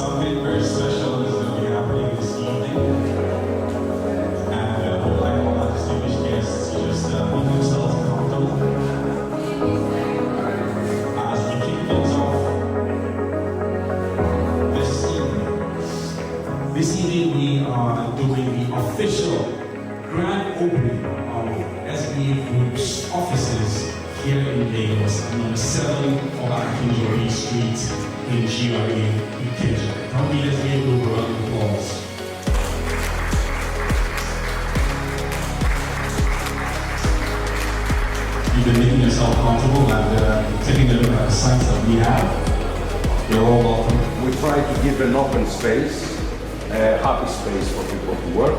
Something very special is going to be happening this evening. And I would like all our distinguished guests to just make themselves comfortable as we kick things off this evening. This evening we are doing the official grand opening of SBA Group's offices here in Lagos, at number 7 of Akinjori Street in GRA Ikeja. Can we just give a round of applause? You've been making yourself comfortable and taking a look at the sites that we have. You're all welcome. We try to give an open space, a happy space for people to work.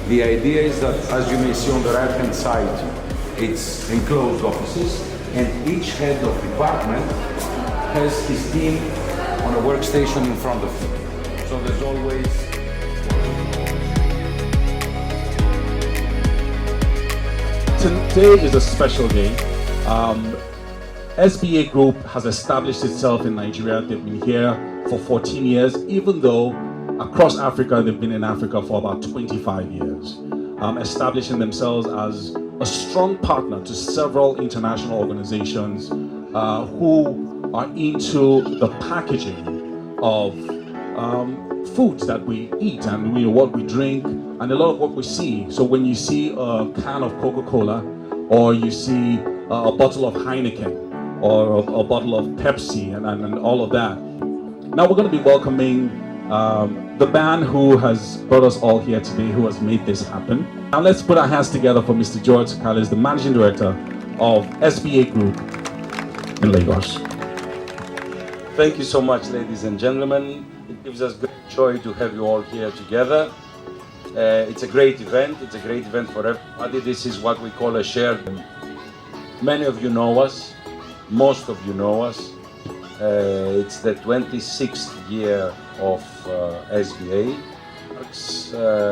The idea is that, as you may see on the right-hand side, it's enclosed offices, and each head of department has his team on a workstation in front of him. So there's always... Today is a special day. SBA Group has established itself in Nigeria. They've been here for 14 years, even though across Africa, they've been in Africa for about 25 years, establishing themselves as a strong partner to several international organizations who are into the packaging of foods that we eat and what we drink and a lot of what we see. So when you see a can of Coca-Cola, or you see a bottle of Heineken, or a bottle of Pepsi and all of that. Now we're going to be welcoming the man who has brought us all here today, who has made this happen. Now let's put our hands together for Mr. George Callis, the Managing Director of SBA Group in Lagos. Thank you so much, ladies and gentlemen. It gives us great joy to have you all here together. It's a great event. It's a great event for everybody. This is what we call a shared. Many of you know us. Most of you know us. It's the 26th year of SBA.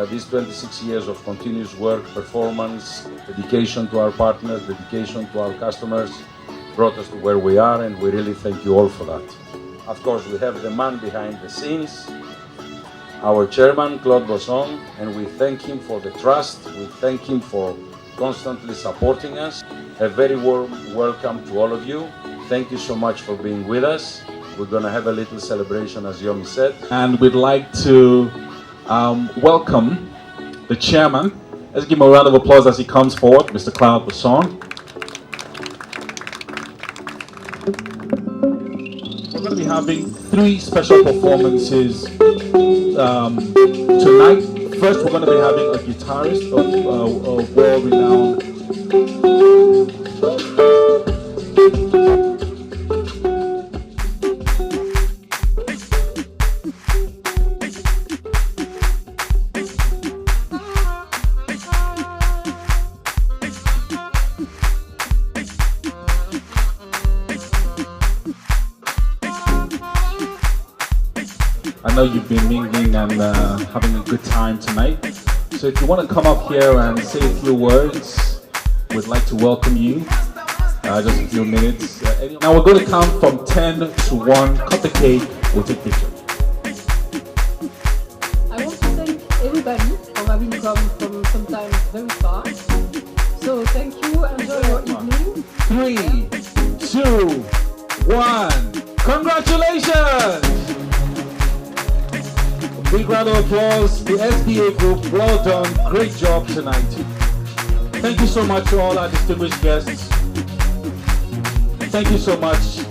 These 26 years of continuous work, performance, dedication to our partners, dedication to our customers brought us to where we are, and we really thank you all for that. Of course, we have the man behind the scenes, our chairman, Claude Bosson, and we thank him for the trust. We thank him for constantly supporting us. A very warm welcome to all of you. Thank you so much for being with us. We're going to have a little celebration, as Yomi said. And we'd like to welcome the chairman. Let's give him a round of applause as he comes forward, Mr. Claude Bosson. We're going to be having 3 special performances tonight. First, we're going to be having a guitarist of world-renowned. I know you've been mingling and having a good time tonight. So if you want to come up here and say a few words, we'd like to welcome you. Just a few minutes. Now we're going to count from 10 to 1. Cut the cake. We'll take pictures. I want to thank everybody for having come from sometimes very far. So thank you. Enjoy your evening. 3, 2, 1. Congratulations! Big round of applause. The SBA Group, well done. Great job tonight. Thank you so much to all our distinguished guests. Thank you so much.